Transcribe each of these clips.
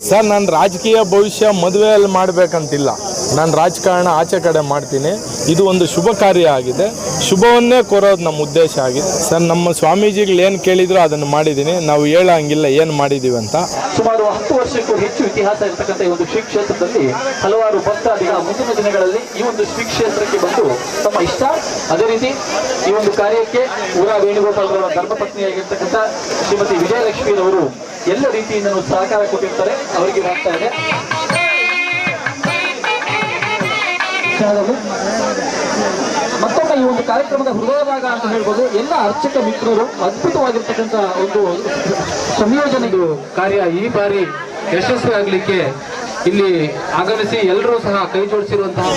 Sir, ನನ್ನ ರಾಜಕೀಯ ಭವಿಷ್ಯ ಮದುವೆಯಲ್ಲಿ ಮಾಡಬೇಕಂತಿಲ್ಲ. ನಾನು ರಾಜಕಾರಣ ಆಚೆ ಕಡೆ ಮಾಡ್ತೀನಿ. ಇದು ಒಂದು ಶುಭ ಕಾರ್ಯ ಆಗಿದೆ. ಶುಭವನ್ನೇ ಕೋರೋದು ನಮ್ಮ ಉದ್ದೇಶ ಆಗಿದೆ. ಸರ್, ನಮ್ಮ ಸ್ವಾಮೀಜಿಗಳು ಏನು ಕೇಳಿದ್ರು ಅದನ್ನು ಮಾಡಿದ್ದೀನಿ. ನಾವು ಹೇಳಂಗಿಲ್ಲ ಏನು ಮಾಡಿದ್ದೀವಿ ಅಂತ. ಸುಮಾರು 10 ವರ್ಷಕ್ಕೂ ಹೆಚ್ಚು ಇತಿಹಾಸ ಇರತಕ್ಕಂಥ ಈ ಒಂದು ಶ್ರೀ ಕ್ಷೇತ್ರದಲ್ಲಿ ಹಲವಾರು ಭಕ್ತಾದಿಗಳ ಮುಂದಿನ ದಿನಗಳಲ್ಲಿ ಈ ಒಂದು ಶ್ರೀ ಕ್ಷೇತ್ರಕ್ಕೆ ಬಂದು ತಮ್ಮ ಇಷ್ಟ, ಅದೇ ರೀತಿ ಈ ಒಂದು ಕಾರ್ಯಕ್ಕೆ ಊರ ವೇಣುಗೋಪಾಲ್ ಅವರ ಧರ್ಮಪತ್ನಿಯಾಗಿರ್ತಕ್ಕಂಥ ಶ್ರೀಮತಿ ವಿಜಯಲಕ್ಷ್ಮೀರವರು ಎಲ್ಲ ರೀತಿಯಿಂದ ಸಹಕಾರ ಕೊಟ್ಟಿರ್ತಾರೆ. ಅವರಿಗೆ ಆಗ್ತಾ ಇದೆ. ಮತ್ತೊಮ್ಮೆ ಈ ಒಂದು ಕಾರ್ಯಕ್ರಮದ ಹೃದಯಭಾಗ ಅಂತ ಹೇಳ್ಬೋದು. ಎಲ್ಲ ಅರ್ಚಕ ಮಿತ್ರರು ಅದ್ಭುತವಾಗಿರ್ತಕ್ಕಂಥ ಒಂದು ಸಂಯೋಜನೆಗಳು ಕಾರ್ಯ ಈ ಬಾರಿ ಯಶಸ್ವಿ ಆಗಲಿಕ್ಕೆ ಇಲ್ಲಿ ಆಗಮಿಸಿ ಎಲ್ಲರೂ ಸಹ ಕೈ ಜೋಡಿಸಿರುವಂತಹ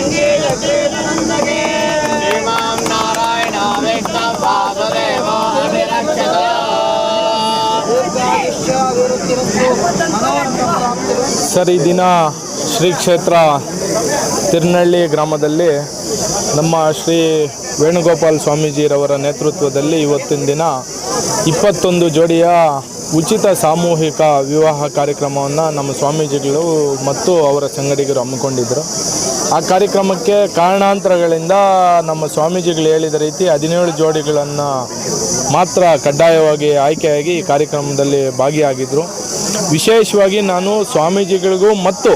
ಸರ್, ಈ ದಿನ ಶ್ರೀ ಕ್ಷೇತ್ರ ತಿರ್ನಳ್ಳಿ ಗ್ರಾಮದಲ್ಲಿ ನಮ್ಮ ಶ್ರೀ ವೇಣುಗೋಪಾಲ್ ಸ್ವಾಮೀಜಿರವರ ನೇತೃತ್ವದಲ್ಲಿ ಇವತ್ತಿನ ದಿನ 21 ಜೋಡಿಯ ಉಚಿತ ಸಾಮೂಹಿಕ ವಿವಾಹ ಕಾರ್ಯಕ್ರಮವನ್ನು ನಮ್ಮ ಸ್ವಾಮೀಜಿಗಳು ಮತ್ತು ಅವರ ಸಂಗಡಿಗರು ಹಮ್ಮಿಕೊಂಡಿದ್ದರು. ಆ ಕಾರ್ಯಕ್ರಮಕ್ಕೆ ಕಾರಣಾಂತರಗಳಿಂದ ನಮ್ಮ ಸ್ವಾಮೀಜಿಗಳು ಹೇಳಿದ ರೀತಿ 17 ಜೋಡಿಗಳನ್ನು ಮಾತ್ರ ಕಡ್ಡಾಯವಾಗಿ ಆಯ್ಕೆಯಾಗಿ ಈ ಕಾರ್ಯಕ್ರಮದಲ್ಲಿ ಭಾಗಿಯಾಗಿದ್ದರು. ವಿಶೇಷವಾಗಿ ನಾನು ಸ್ವಾಮೀಜಿಗಳಿಗೂ ಮತ್ತು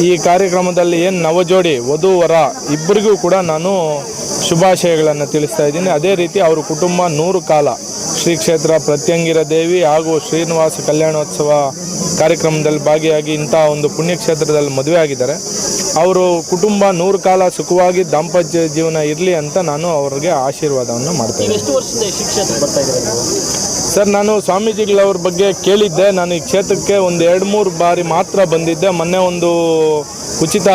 ಈ ಕಾರ್ಯಕ್ರಮದಲ್ಲಿ ಏನು ನವಜೋಡಿ ವಧು ವರ ಇಬ್ಬರಿಗೂ ಕೂಡ ನಾನು ಶುಭಾಶಯಗಳನ್ನು ತಿಳಿಸ್ತಾ ಇದ್ದೀನಿ. ಅದೇ ರೀತಿ ಅವರ ಕುಟುಂಬ 100 ಕಾಲ ಶ್ರೀ ಕ್ಷೇತ್ರ ಪ್ರತ್ಯಂಗಿರ ದೇವಿ ಹಾಗೂ ಶ್ರೀನಿವಾಸ ಕಲ್ಯಾಣೋತ್ಸವ ಕಾರ್ಯಕ್ರಮದಲ್ಲಿ ಭಾಗಿಯಾಗಿ ಇಂಥ ಒಂದು ಪುಣ್ಯಕ್ಷೇತ್ರದಲ್ಲಿ ಮದುವೆ ಆಗಿದ್ದಾರೆ. ಅವರು ಕುಟುಂಬ 100 ಕಾಲ ಸುಖವಾಗಿ ದಾಂಪತ್ಯ ಜೀವನ ಇರಲಿ ಅಂತ ನಾನು ಅವರಿಗೆ ಆಶೀರ್ವಾದವನ್ನು ಮಾಡ್ತೇನೆ. ಸರ್, ನಾನು ಸ್ವಾಮೀಜಿಗಳವ್ರ ಬಗ್ಗೆ ಕೇಳಿದ್ದೆ. ನಾನು ಈ ಕ್ಷೇತ್ರಕ್ಕೆ ಒಂದು 2-3 ಬಾರಿ ಮಾತ್ರ ಬಂದಿದ್ದೆ. ಮೊನ್ನೆ ಒಂದು ಉಚಿತ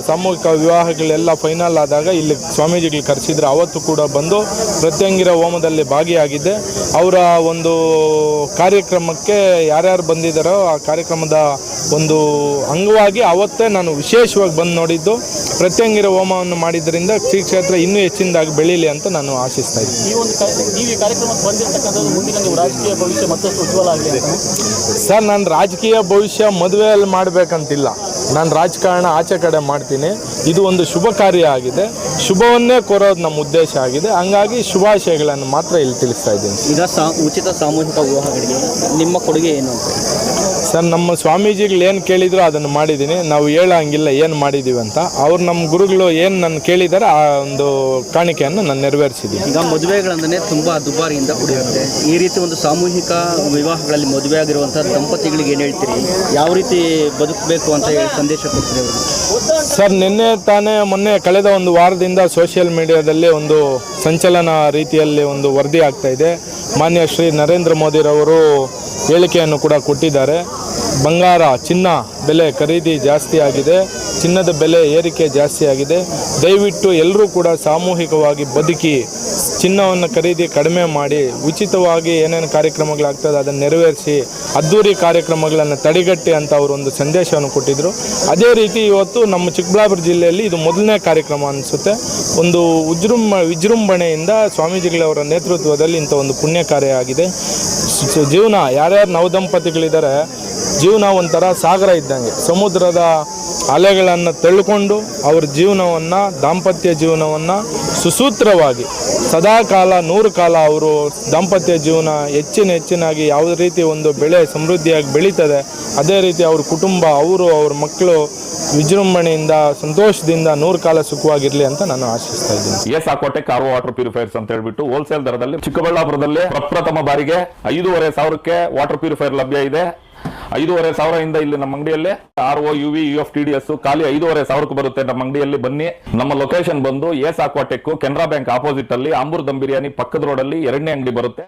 ಸಾಮೂಹಿಕ ವಿವಾಹಗಳೆಲ್ಲ ಫೈನಲ್ ಆದಾಗ ಇಲ್ಲಿ ಸ್ವಾಮೀಜಿಗಳು ಕರೆಸಿದ್ರು. ಅವತ್ತು ಕೂಡ ಬಂದು ಪ್ರತ್ಯಂಗಿರ ಹೋಮದಲ್ಲಿ ಭಾಗಿಯಾಗಿದ್ದೆ. ಅವರ ಒಂದು ಕಾರ್ಯಕ್ರಮಕ್ಕೆ ಯಾರ್ಯಾರು ಬಂದಿದ್ದಾರೋ ಆ ಕಾರ್ಯಕ್ರಮದ ಒಂದು ಅಂಗವಾಗಿ ಅವತ್ತೇ ನಾನು ವಿಶೇಷವಾಗಿ ಬಂದು ನೋಡಿದ್ದು. ಪ್ರತ್ಯಂಗಿರ ಹೋಮವನ್ನು ಮಾಡಿದ್ದರಿಂದ ಶ್ರೀ ಕ್ಷೇತ್ರ ಇನ್ನೂ ಹೆಚ್ಚಿನದಾಗಿ ಬೆಳೀಲಿ ಅಂತ ನಾನು ಆಶಿಸ್ತಾ ಇದ್ದೀನಿ. ಸರ್, ನನ್ನ ರಾಜಕೀಯ ಭವಿಷ್ಯ ಮದುವೆಯಲ್ಲಿ ಮಾಡಬೇಕಂತಿಲ್ಲ. ನಾನು ರಾಜಕಾರಣ ಆಚೆ ಕಡೆ ಮಾಡ್ತೀನಿ. ಇದು ಒಂದು ಶುಭ ಕಾರ್ಯ ಆಗಿದೆ. ಶುಭವನ್ನೇ ಕೋರೋದು ನಮ್ಮ ಉದ್ದೇಶ ಆಗಿದೆ. ಹಂಗಾಗಿ ಶುಭಾಶಯಗಳನ್ನು ಮಾತ್ರ ಇಲ್ಲಿ ತಿಳಿಸ್ತಾ ಇದ್ದೀನಿ. ಈಗ ಉಚಿತ ಸಾಮೂಹಿಕ ವಿವಾಹಗಳಿಗೆ ನಿಮ್ಮ ಕೊಡುಗೆ ಏನು? ಸರ್, ನಮ್ಮ ಸ್ವಾಮೀಜಿಗಳು ಏನು ಕೇಳಿದ್ರು ಅದನ್ನು ಮಾಡಿದ್ದೀನಿ. ನಾವು ಹೇಳಂಗಿಲ್ಲ ಏನು ಮಾಡಿದ್ದೀವಿ ಅಂತ. ಅವ್ರು ನಮ್ಮ ಗುರುಗಳು ಏನು ನನ್ನ ಕೇಳಿದ್ದಾರೆ ಆ ಒಂದು ಕಾಣಿಕೆಯನ್ನು ನಾನು ನೆರವೇರಿಸಿದ್ದೀನಿ. ಈಗ ಮದುವೆಗಳಂದರೆ ತುಂಬ ದುಬಾರಿಯಿಂದ ಕೂಡಿರುತ್ತೆ. ಈ ರೀತಿ ಒಂದು ಸಾಮೂಹಿಕ ವಿವಾಹಗಳಲ್ಲಿ ಮದುವೆ ಆಗಿರುವಂಥ ದಂಪತಿಗಳಿಗೆ ಏನು ಹೇಳ್ತೀರಿ? ಯಾವ ರೀತಿ ಬದುಕಬೇಕು ಅಂತ ಹೇಳಿ ಸಂದೇಶ ಕೊಡ್ತೀರಿ ಅವರು? ಸರ್, ಮೊನ್ನೆ ಕಳೆದ ಒಂದು ವಾರದಿಂದ ಸೋಷಿಯಲ್ ಮೀಡಿಯಾದಲ್ಲಿ ಒಂದು ಸಂಚಲನ ರೀತಿಯಲ್ಲಿ ಒಂದು ವರದಿ ಆಗ್ತಾ ಇದೆ. ಮಾನ್ಯ ಶ್ರೀ ನರೇಂದ್ರ ಮೋದಿರವರು ಹೇಳಿಕೆಯನ್ನು ಕೂಡ ಕೊಟ್ಟಿದ್ದಾರೆ. ಬಂಗಾರ ಚಿನ್ನ ಬೆಲೆ ಖರೀದಿ ಜಾಸ್ತಿ ಆಗಿದೆ, ಚಿನ್ನದ ಬೆಲೆ ಏರಿಕೆ ಜಾಸ್ತಿ ಆಗಿದೆ. ದಯವಿಟ್ಟು ಎಲ್ಲರೂ ಕೂಡ ಸಾಮೂಹಿಕವಾಗಿ ಬದುಕಿ ಚಿನ್ನವನ್ನು ಖರೀದಿ ಕಡಿಮೆ ಮಾಡಿ ಉಚಿತವಾಗಿ ಏನೇನು ಕಾರ್ಯಕ್ರಮಗಳಾಗ್ತದೆ ಅದನ್ನು ನೆರವೇರಿಸಿ ಅದ್ದೂರಿ ಕಾರ್ಯಕ್ರಮಗಳನ್ನು ತಡೆಗಟ್ಟಿ ಅಂತ ಅವರು ಒಂದು ಸಂದೇಶವನ್ನು ಕೊಟ್ಟಿದ್ದರು. ಅದೇ ರೀತಿ ಇವತ್ತು ನಮ್ಮ ಚಿಕ್ಕಬಳ್ಳಾಪುರ ಜಿಲ್ಲೆಯಲ್ಲಿ ಇದು ಮೊದಲನೇ ಕಾರ್ಯಕ್ರಮ ಅನಿಸುತ್ತೆ. ಒಂದು ವಿಜೃಂಭಣೆಯಿಂದ ಸ್ವಾಮೀಜಿಗಳವರ ನೇತೃತ್ವದಲ್ಲಿ ಇಂಥ ಒಂದು ಪುಣ್ಯ ಕಾರ್ಯ ಆಗಿದೆ. ಜೀವನ ಯಾರ್ಯಾರು ನವದಂಪತಿಗಳಿದ್ದಾರೆ, ಜೀವನ ಒಂಥರ ಸಾಗರ ಇದ್ದಂಗೆ. ಸಮುದ್ರದ ಅಲೆಗಳನ್ನು ತಳ್ಳಿಕೊಂಡು ಅವ್ರ ಜೀವನವನ್ನು, ದಾಂಪತ್ಯ ಜೀವನವನ್ನು ಸುಸೂತ್ರವಾಗಿ ಸದಾಕಾಲ 100 ಕಾಲ ಅವರು ದಾಂಪತ್ಯ ಜೀವನ ಹೆಚ್ಚಿನಾಗಿ ಯಾವುದೇ ರೀತಿ ಒಂದು ಬೆಳೆ ಸಮೃದ್ಧಿಯಾಗಿ ಬೆಳೀತದೆ. ಅದೇ ರೀತಿ ಅವ್ರ ಕುಟುಂಬ, ಅವ್ರ ಮಕ್ಕಳು ವಿಜೃಂಭಣೆಯಿಂದ ಸಂತೋಷದಿಂದ 100 ಕಾಲ ಸುಖವಾಗಿರ್ಲಿ ಅಂತ ನಾನು ಆಶಿಸ್ತಾ ಇದ್ದೀನಿ. ಎಸ್-ಆಕ್ವಾಟೆಕ್ ಆರ್ಒ ವಾಟರ್ ಪ್ಯೂರಿಫೈರ್ಸ್ ಅಂತ ಹೇಳ್ಬಿಟ್ಟು ಹೋಲ್ಸೇಲ್ ದರದಲ್ಲಿ ಚಿಕ್ಕಬಳ್ಳಾಪುರದಲ್ಲಿ ಪ್ರಪ್ರಥಮ ಬಾರಿಗೆ 5,500ಕ್ಕೆ ವಾಟರ್ ಪ್ಯೂರಿಫೈರ್ ಲಭ್ಯ ಇದೆ. 5,500 ಇಲ್ಲಿ ನಮ್ಮ ಅಂಗಡಿಯಲ್ಲಿ RO UV UF-TDS ಖಾಲಿ 5,500 ಬರುತ್ತೆ. ನಮ್ಮ ಅಂಗಡಿಯಲ್ಲಿ ಬನ್ನಿ. ನಮ್ಮ ಲೊಕೇಶನ್ ಬಂದು ಎಸ್-ಆಕ್ವಾಟೆಕ್ ಕೆನರಾ ಬ್ಯಾಂಕ್ ಆಪೋಸಿಟ್ ಅಲ್ಲಿ ಆಂಬೂರ್ ದಮ್ ಬಿರಿಯಾನಿ ಪಕ್ಕದ ರೋಡ್ ಅಲ್ಲಿ 2ನೇ ಅಂಗಡಿ ಬರುತ್ತೆ.